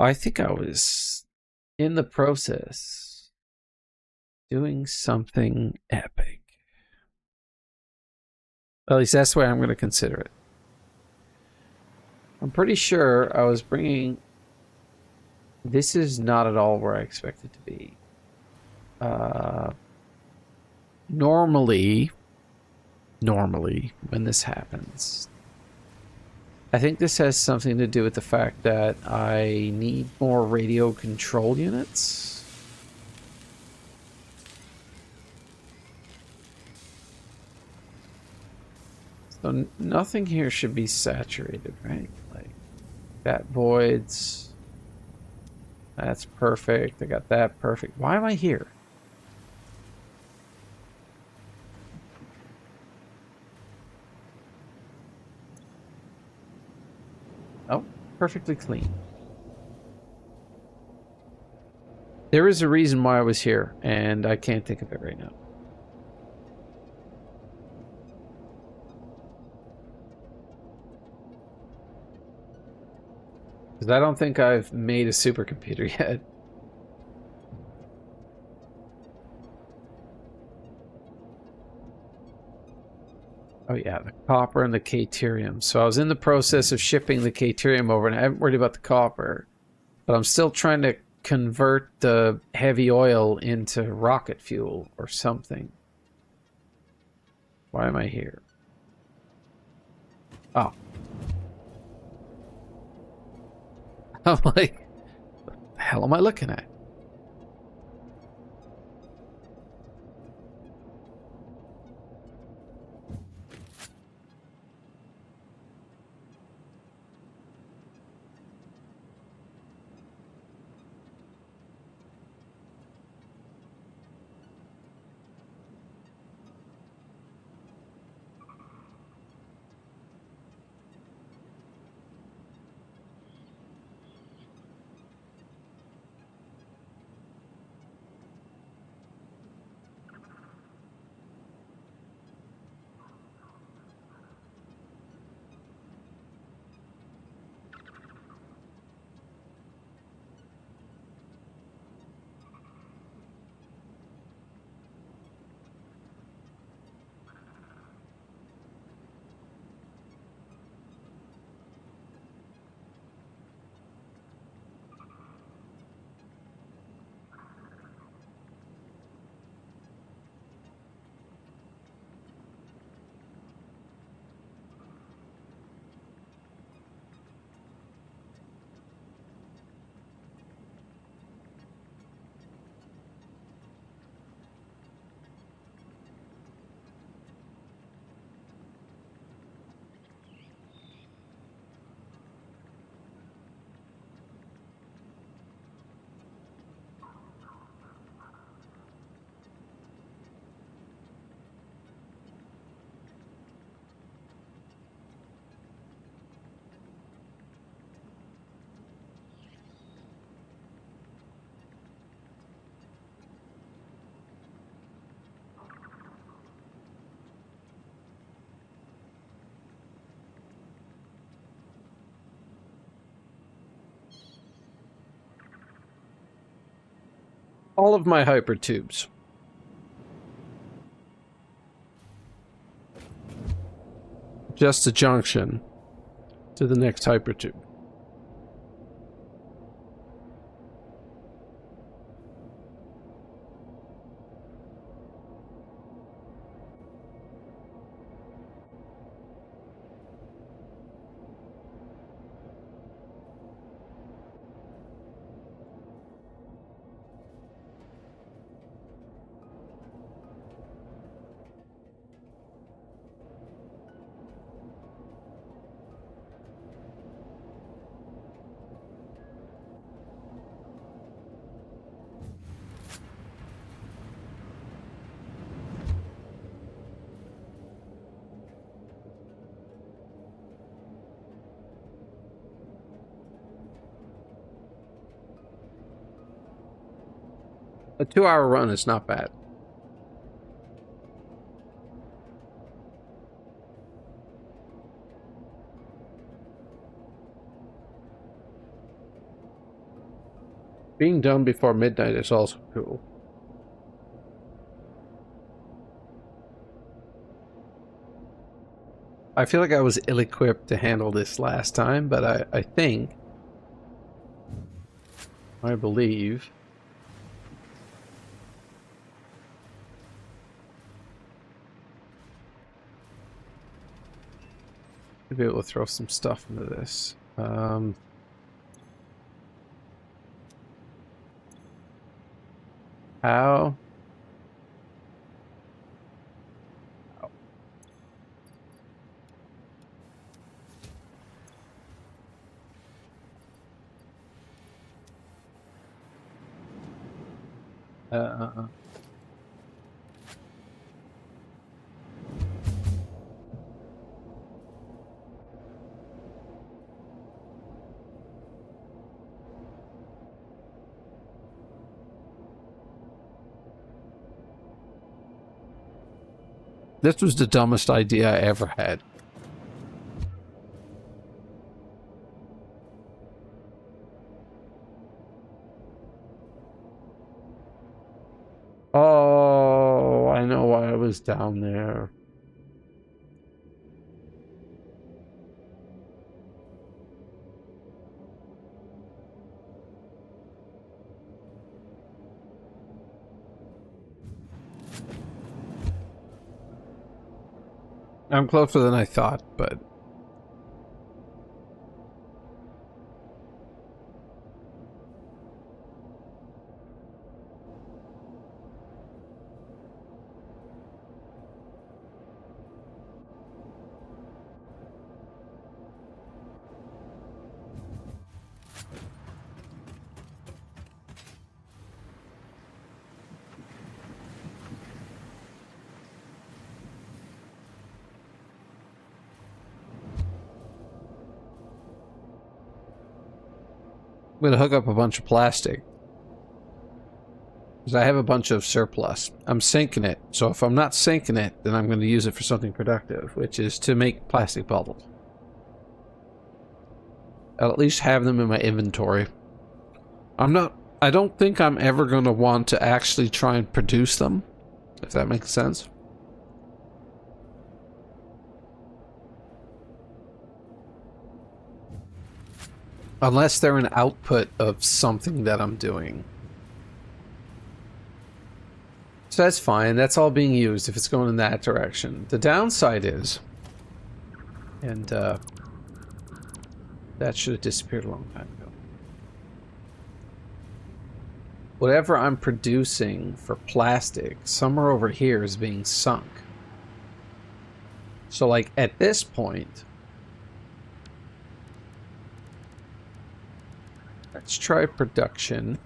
I think I was in the process doing something epic. At least that's the way I'm going to consider it. I'm pretty sure I was bringing... This is not at all where I expect it to be. Normally, when this happens, I think this has something to do with the fact that I need more radio control units. So nothing here should be saturated, right? Like that voids. That's perfect. I got that perfect. Why am I here? Oh, perfectly clean. There is a reason why I was here, and I can't think of it right now. Because I don't think I've made a supercomputer yet. Oh yeah, the copper and the caterium. So I was in the process of shipping the caterium over, and I haven't worried about the copper. But I'm still trying to convert the heavy oil into rocket fuel or something. Why am I here? Oh. I'm like, what the hell am I looking at? All of my hypertubes. Just a junction to the next hypertube. A 2-hour run is not bad. Being done before midnight is also cool. I feel like I was ill-equipped to handle this last time, but I think, I believe, I'll be able to throw some stuff into this. How? Uh, This was the dumbest idea I ever had. Oh, I know why I was down there. I'm closer than I thought, but... I'm gonna hook up a bunch of plastic. Because I have a bunch of surplus. I'm sinking it. So if I'm not sinking it, then I'm gonna use it for something productive, which is to make plastic bottles. I'll at least have them in my inventory. I don't think I'm ever gonna want to actually try and produce them, if that makes sense. Unless they're an output of something that I'm doing. So that's fine. That's all being used if it's going in that direction. The downside is, and that should have disappeared a long time ago. Whatever I'm producing for plastic, somewhere over here is being sunk. So like at this point, let's try production.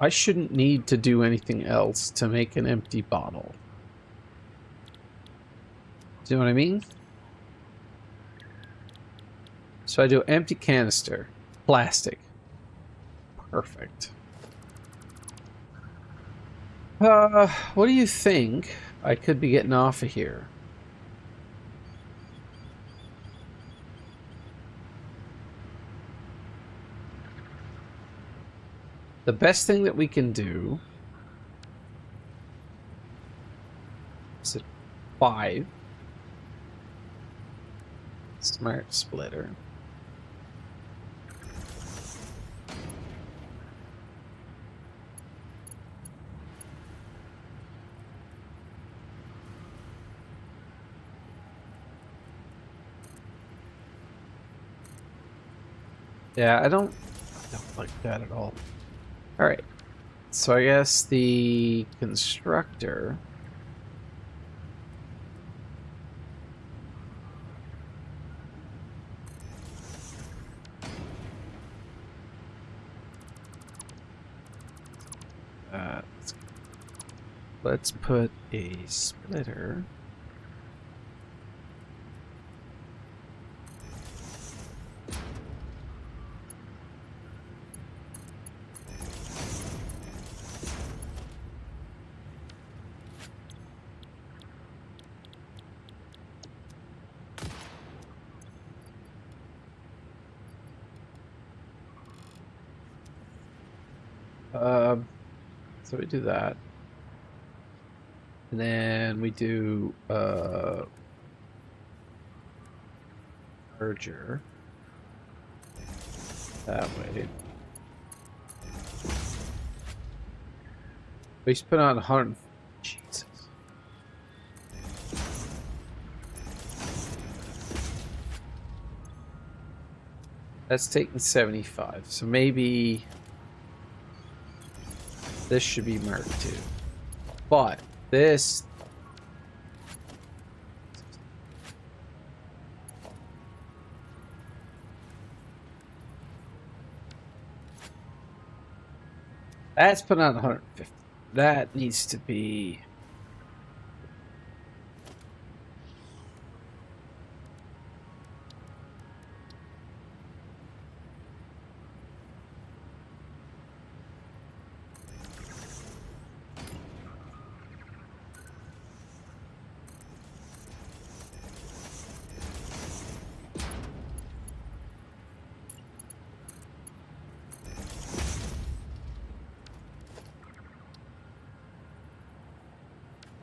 I shouldn't need to do anything else to make an empty bottle. Do you know what I mean? So I do empty canister, plastic. Perfect. What do you think I could be getting off of here? The best thing that we can do is a 5 smart splitter. Yeah, I don't like that at all. All right, so I guess the constructor. Let's put a splitter. So we do that. And then we do merger that way. We spent on 100. Jesus. That's taking 75. So maybe this should be marked too. But this. That's put on 150. That needs to be.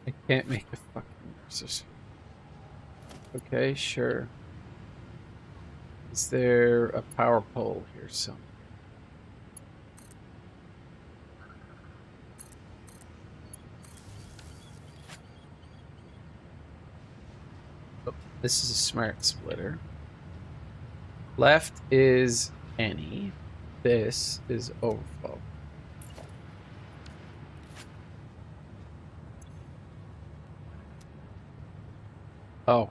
I can't make a fucking versus. Okay, sure. Is there a power pole here somewhere? Oh, this is a smart splitter. Left is any. This is overflow. Oh.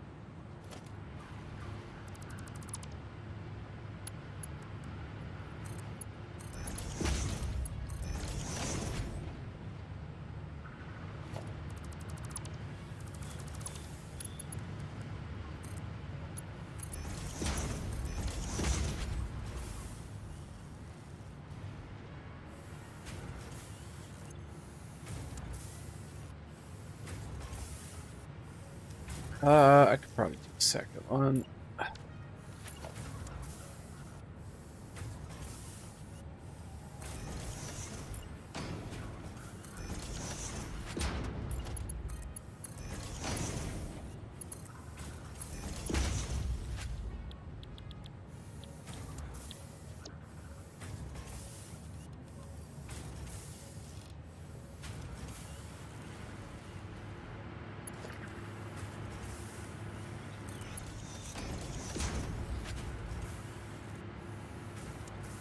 I could probably do a second one.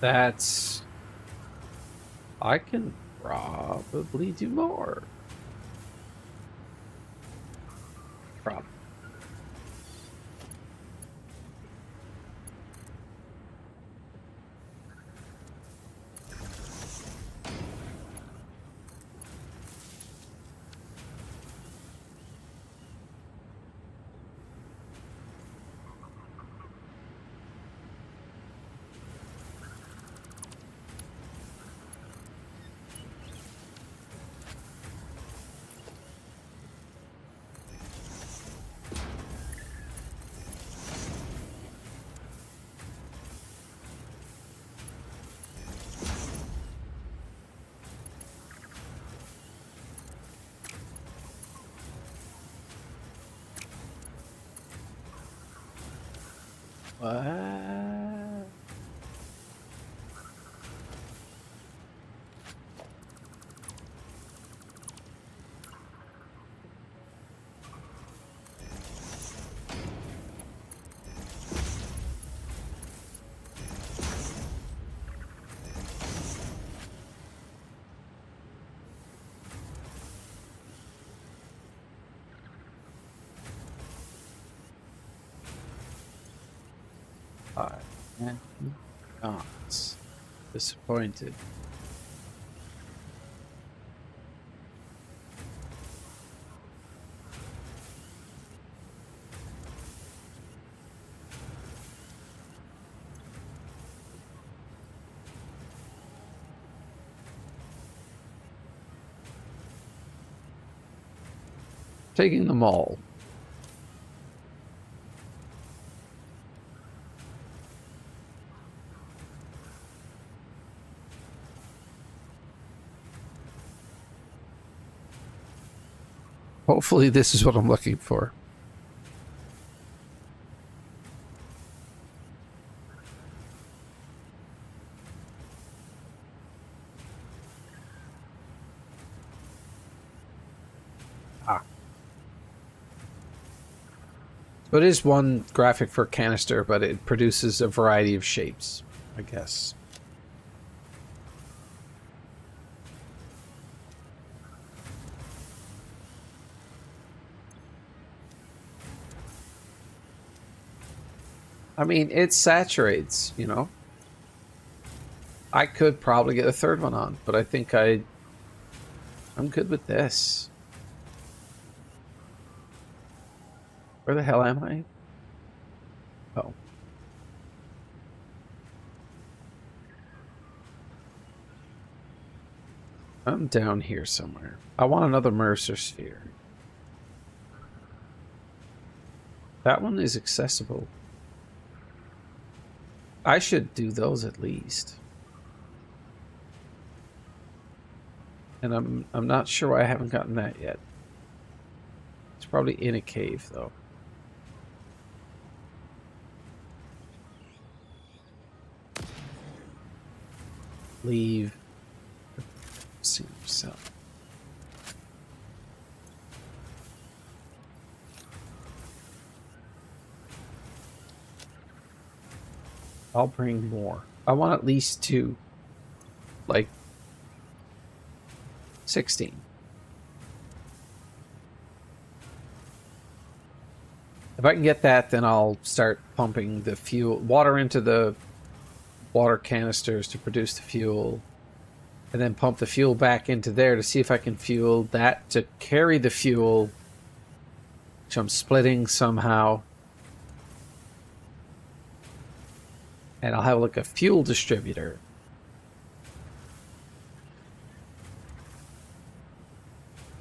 That's... I can probably do more. Probably. What? I am not disappointed. Taking them all. Hopefully this is what I'm looking for. So it is one graphic for canister, but it produces a variety of shapes, I guess. I mean, it saturates, you know. I could probably get a third one on, but I think I'm good with this. Where the hell am I? Oh. I'm down here somewhere. I want another Mercer sphere. That one is accessible. I should do those at least. And I'm not sure why I haven't gotten that yet. It's probably in a cave though. Leave. See yourself. I'll bring more. I want at least 2. Like 16. If I can get that, then I'll start pumping the fuel water into the water canisters to produce the fuel, and then pump the fuel back into there to see if I can fuel that to carry the fuel, which I'm splitting somehow. And I'll have like a fuel distributor.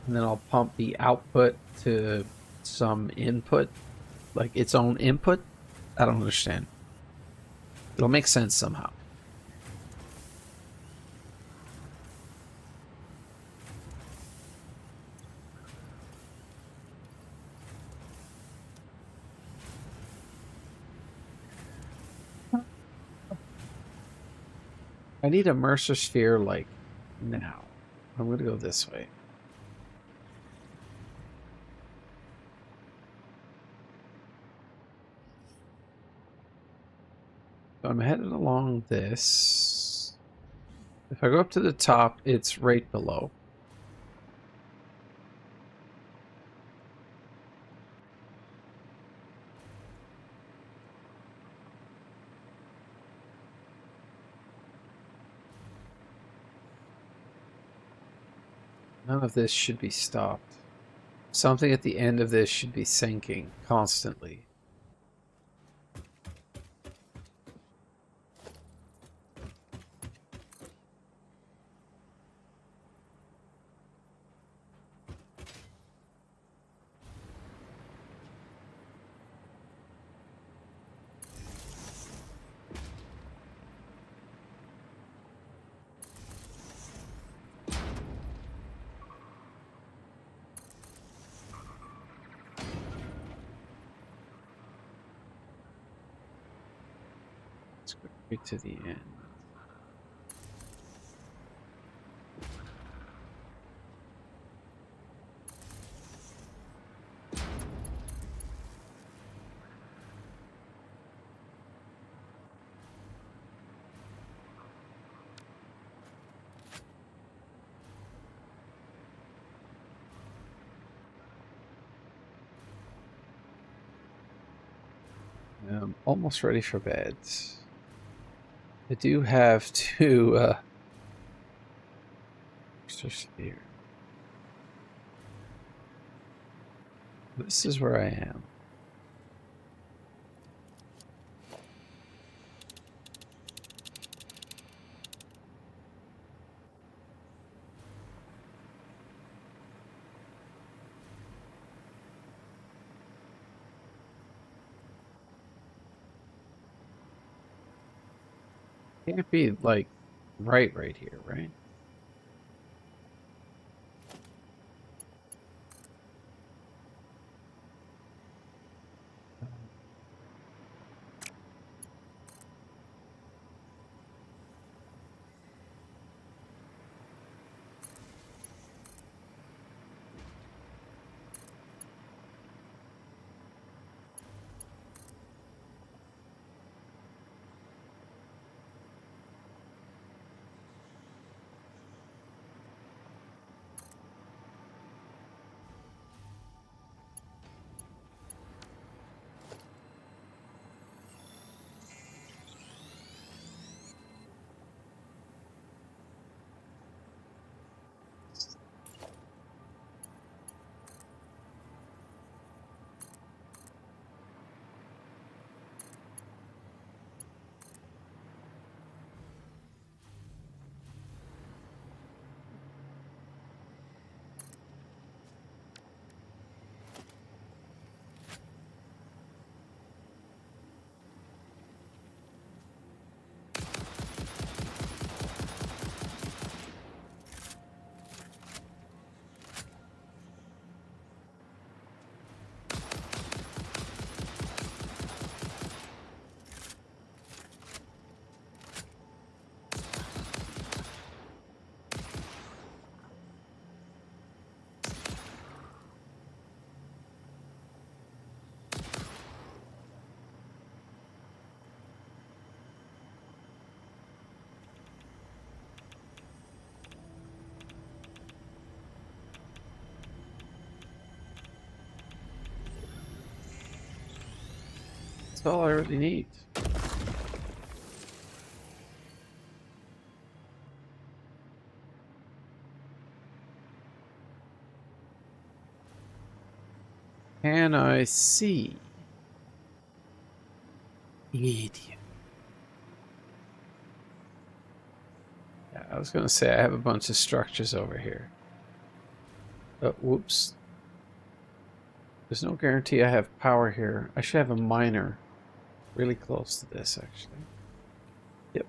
And then I'll pump the output to some input, like its own input. I don't understand. It'll make sense somehow. I need a Mercer sphere like now. I'm going to go this way. So I'm headed along this. If I go up to the top, it's right below. None of this should be stopped. Something at the end of this should be sinking constantly. Let's go right to the end. I'm almost ready for bed. I do have to sphere. This is where I am. Can't be like right here, right? That's all I really need. Can I see? Idiot. Yeah, I was going to say I have a bunch of structures over here. Oh, whoops. There's no guarantee I have power here. I should have a miner really close to this, actually. Yep.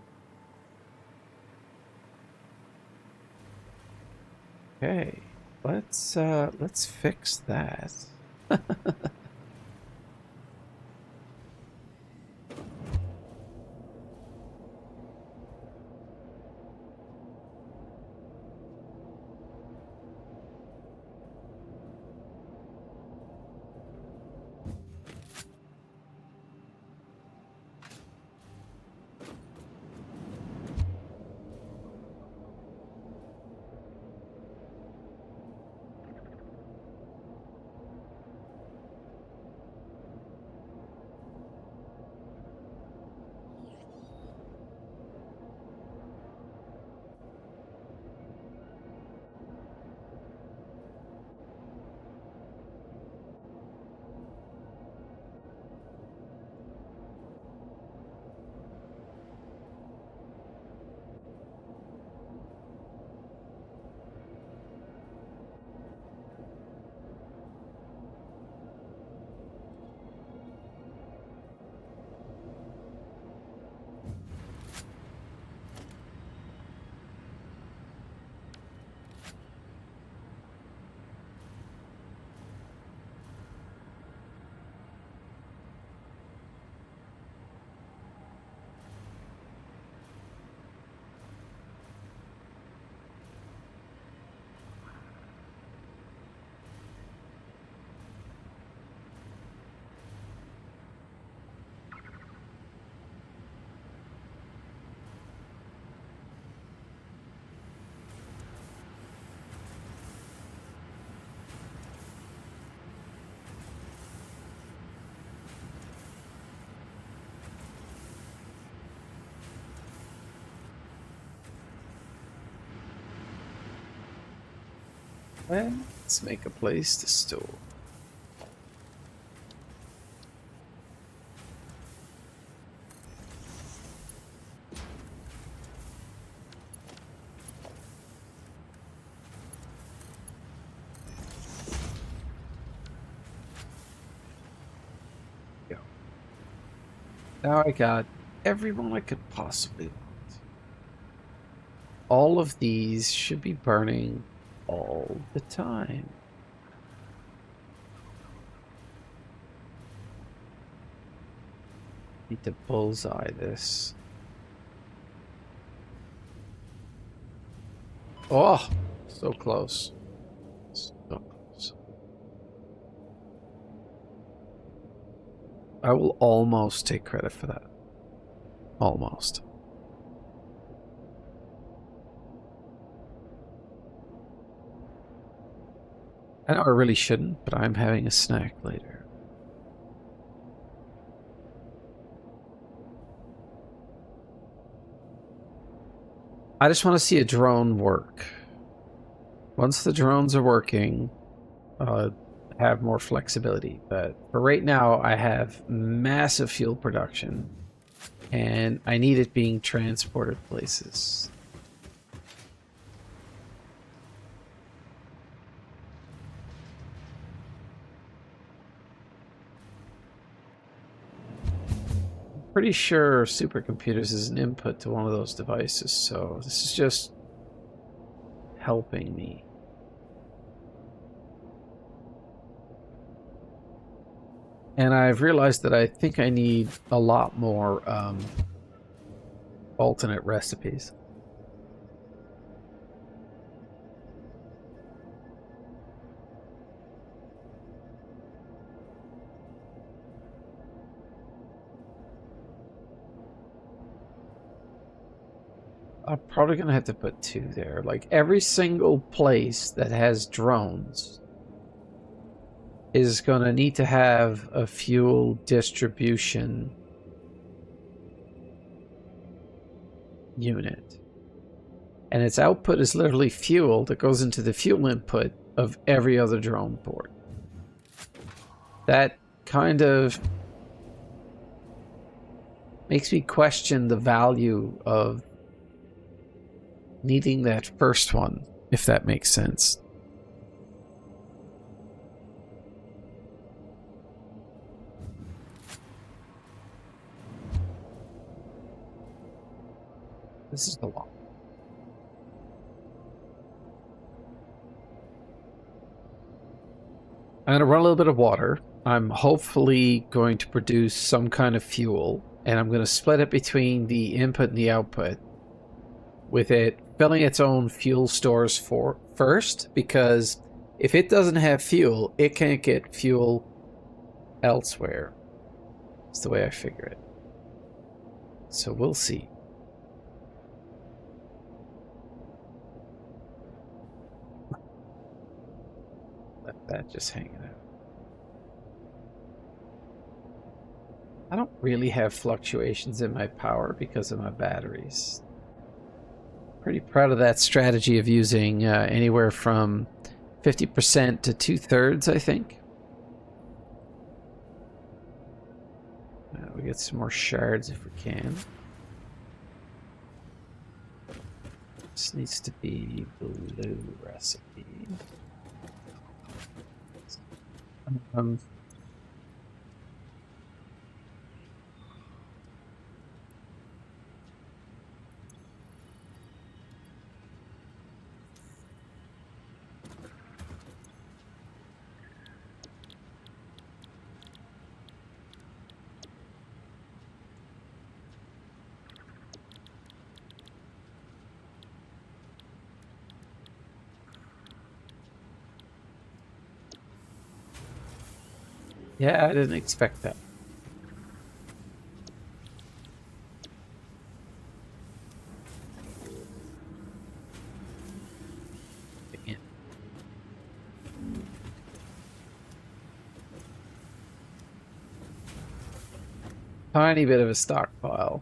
Okay. Let's fix that. Let's make a place to store. Go. Now I got everyone I could possibly want. All of these should be burning all the time. Need to bullseye this. Oh, so close. So close. I will almost take credit for that. Almost. I know I really shouldn't, but I'm having a snack later. I just want to see a drone work. Once the drones are working, have more flexibility. But for right now, I have massive fuel production, and I need it being transported places. Pretty sure supercomputers is an input to one of those devices, so this is just helping me. And I've realized that I think I need a lot more alternate recipes. I'm probably going to have to put 2 there. Like, every single place that has drones is going to need to have a fuel distribution unit. And its output is literally fuel that goes into the fuel input of every other drone port. That kind of makes me question the value of needing that first one, if that makes sense. This is the one. I'm going to run a little bit of water. I'm hopefully going to produce some kind of fuel, and I'm going to split it between the input and the output, with it filling its own fuel stores first, because if it doesn't have fuel, it can't get fuel elsewhere. That's the way I figure it. So we'll see. Let that just hanging out. I don't really have fluctuations in my power because of my batteries. Pretty proud of that strategy of using anywhere from 50% to 2/3, I think. We get some more shards if we can. This needs to be blue recipe. Yeah, I didn't expect that. Again. Tiny bit of a stockpile.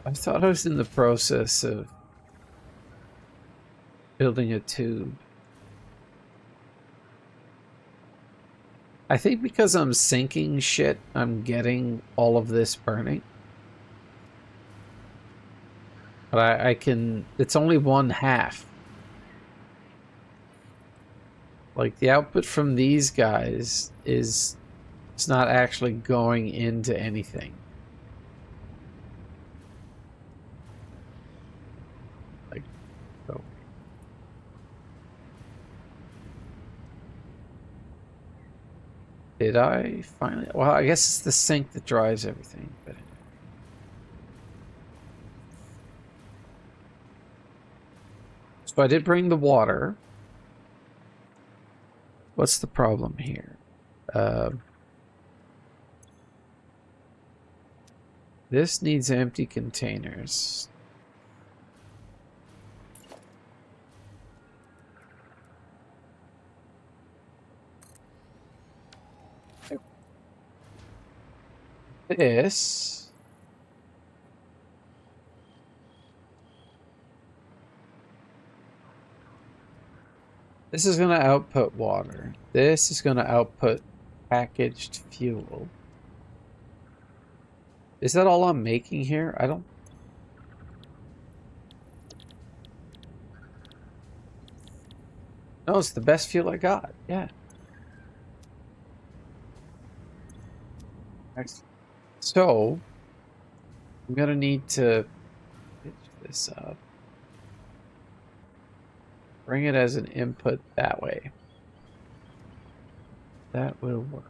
I thought I was in the process of building a tube. I think because I'm sinking shit, I'm getting all of this burning. But I can... It's only 1/2. Like, the output from these guys is... It's not actually going into anything. Like, so... Did I finally... Well, I guess it's the sink that drives everything, but... So I did bring the water. What's the problem here? This needs empty containers. This... This is going to output water. This is going to output packaged fuel. Is that all I'm making here? I don't... No, it's the best fuel I got. Yeah. Excellent. So, I'm going to need to pitch this up. Bring it as an input that way. That will work.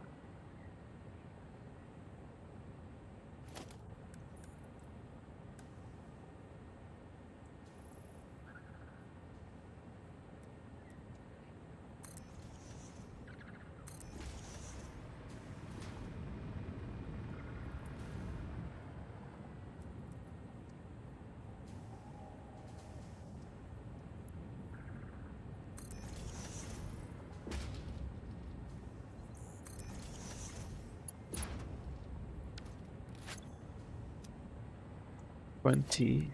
20.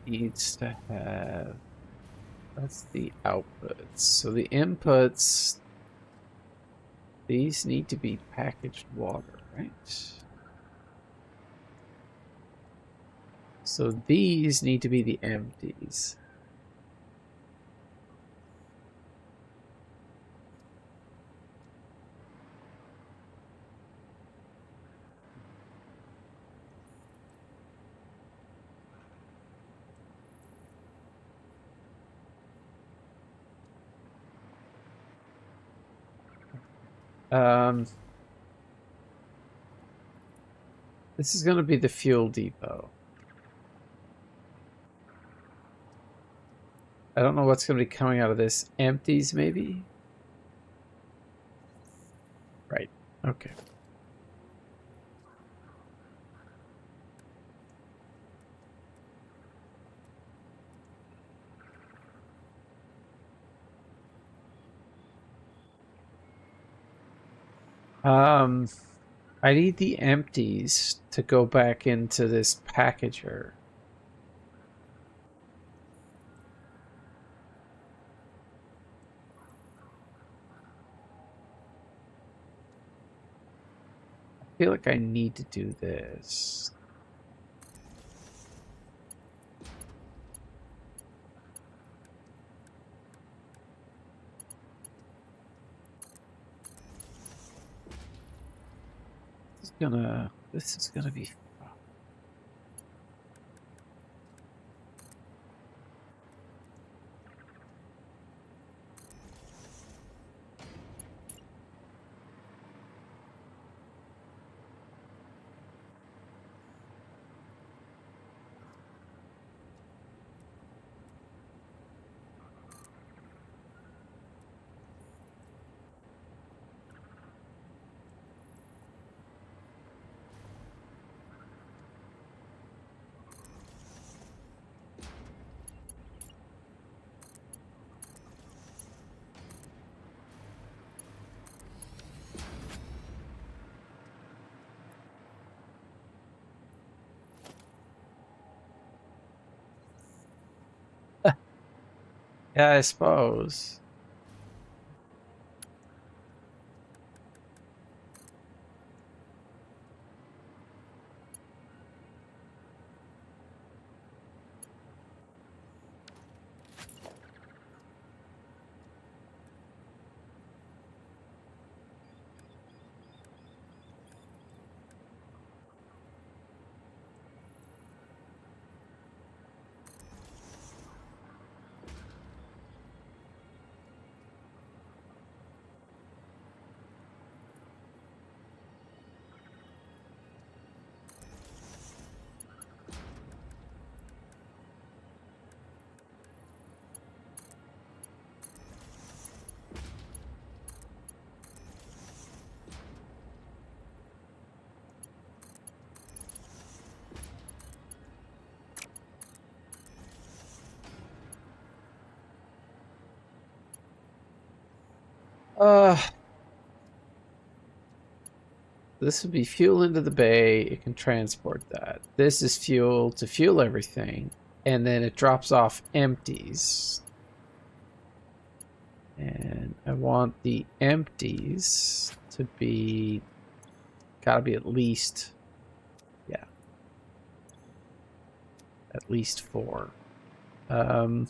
Needs to have, that's the outputs. So the inputs, these need to be packaged water, right? So these need to be the empties. This is going to be the fuel depot. I don't know what's going to be coming out of this. Empties, maybe? Right. Okay. I need the empties to go back into this packager. I feel like I need to do this. This is gonna be yeah, I suppose. Uh, this would be fuel into the bay. It can transport that. This is fuel to fuel everything. And then it drops off empties. And I want the empties to be, gotta be at least, yeah, at least 4. Um,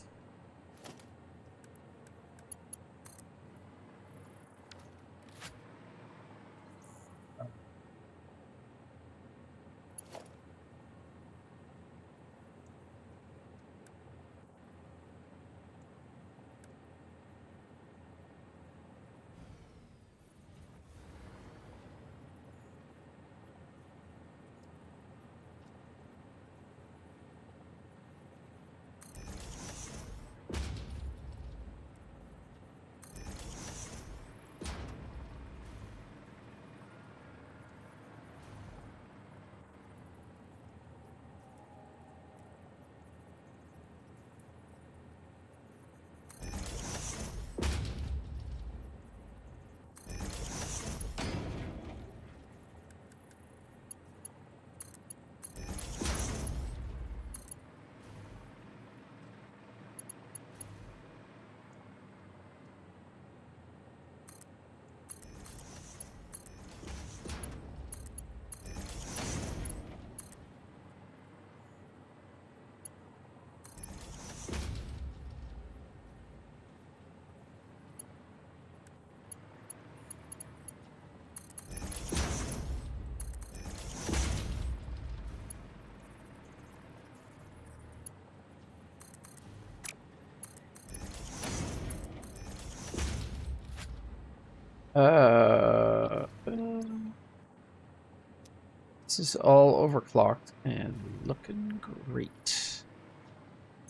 This is all overclocked and looking great.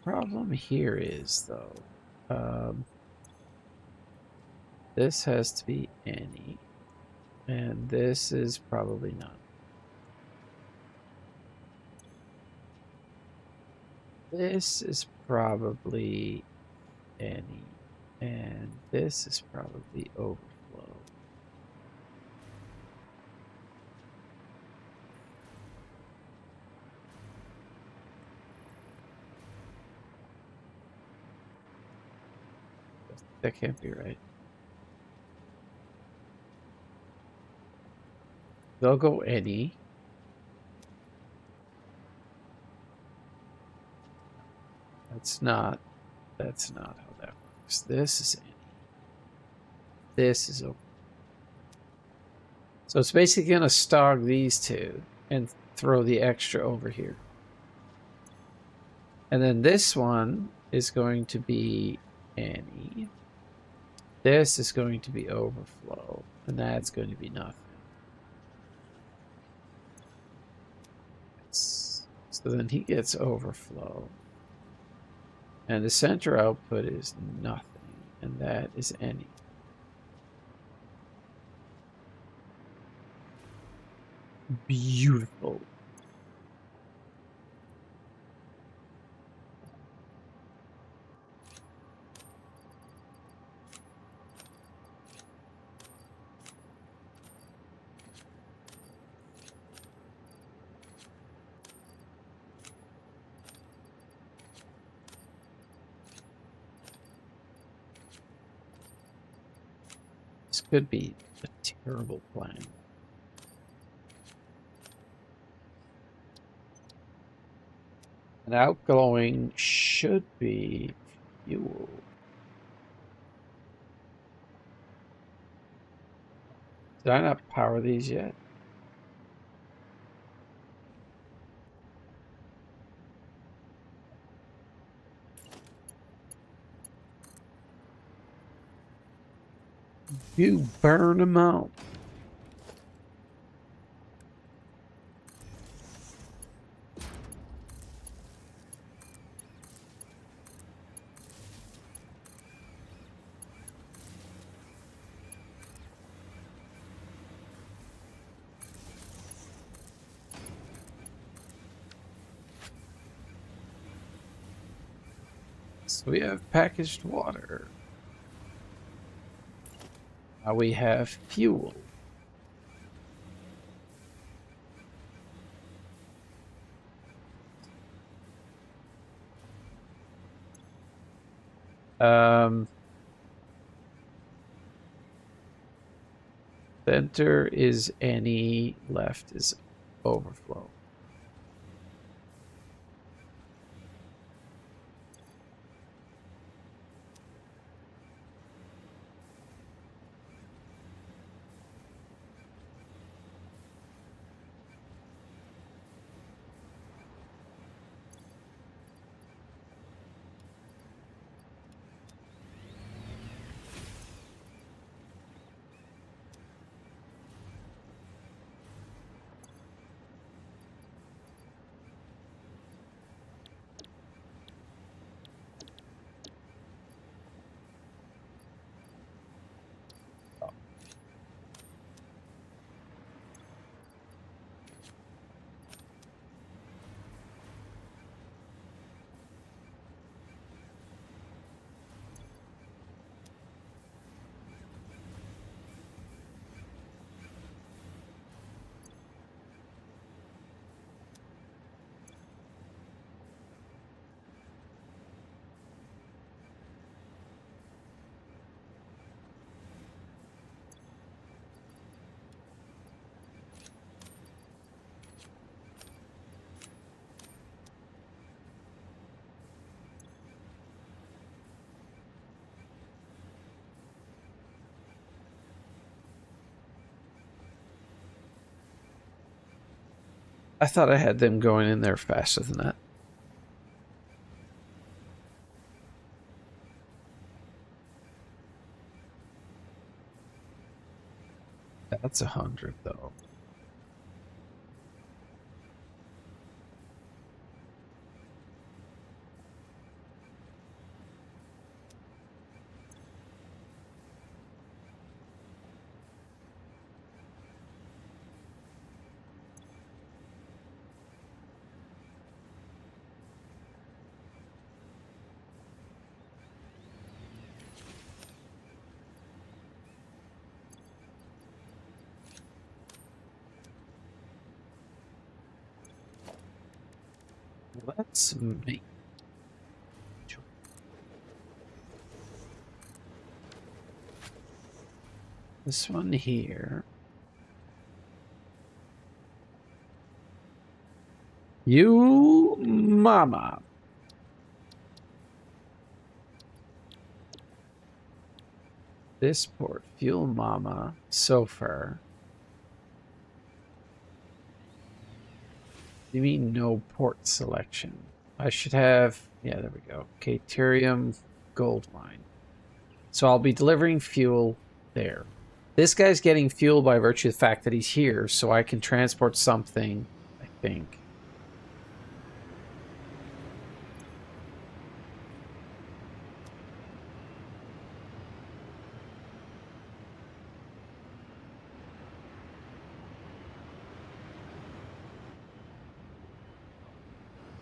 Problem here is, though, this has to be any, and this is probably not. This is probably any, and this is probably overflow. That can't be right. They'll go any. That's not how that works. This is any. This is over. So it's basically going to stog these two and throw the extra over here. And then this one is going to be any. This is going to be overflow. And that's going to be nothing. So then he gets overflow. And the center output is nothing. And that is any. Beautiful. This could be a terrible plan. An outgoing should be fuel. Did I not power these yet? You burn them out. So we have packaged water. Now we have fuel. Center is any, left is overflow. I thought I had them going in there faster than that. That's 100 though. Let's make this one here. You mama. This port, fuel mama, so far. You mean no port selection? I should have, yeah, there we go. Caterium gold mine. So I'll be delivering fuel there. This guy's getting fuel by virtue of the fact that he's here, so I can transport something, I think.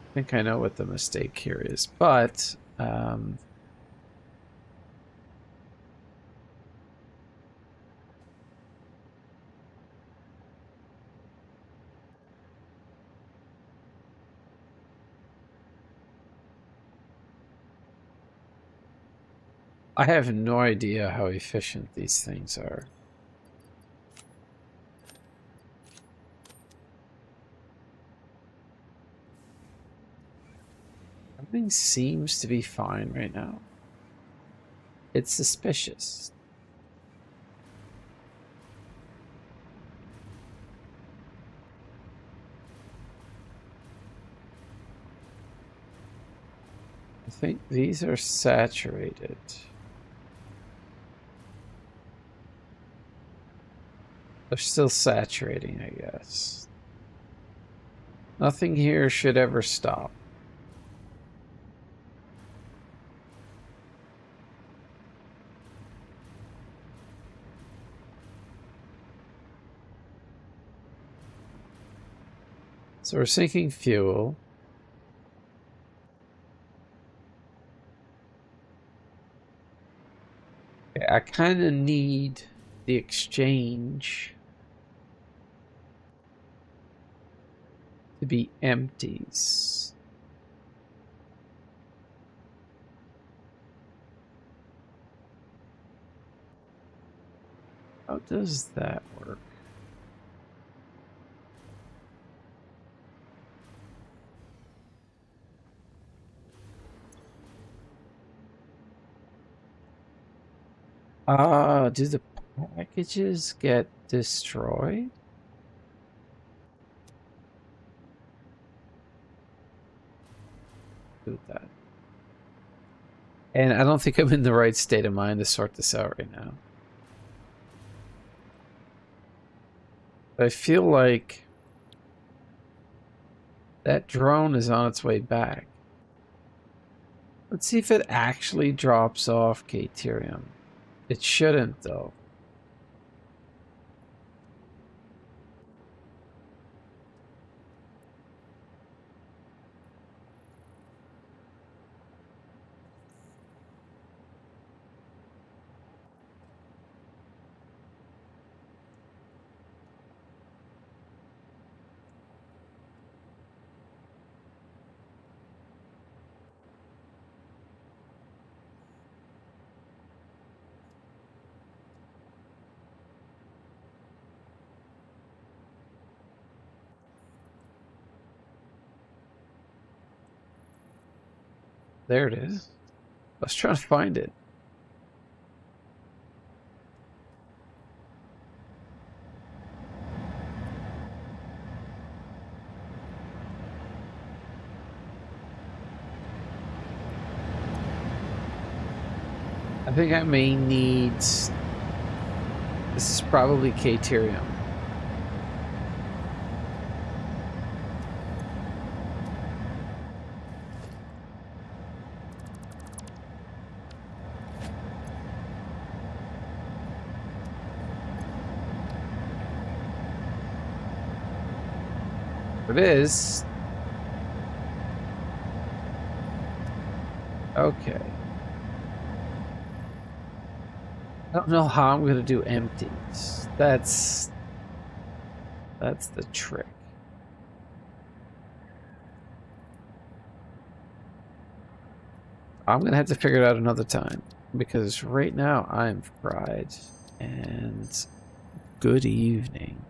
I think I know what the mistake here is, but I have no idea how efficient these things are. Everything seems to be fine right now. It's suspicious. I think these are saturated. They're still saturating, I guess. Nothing here should ever stop. So we're sinking fuel. Okay, I kind of need the exchange to be empties. How does that work? Do the packages get destroyed? Do that. And I don't think I'm in the right state of mind to sort this out right now. I feel like that drone is on its way back. Let's see if it actually drops off Caterium. It shouldn't, though. There it is. I was trying to find it. I think I may need This is probably Caterium. It is. Okay. I don't know how I'm gonna do empties. That's the trick. I'm gonna have to figure it out another time because right now I'm fried. And good evening.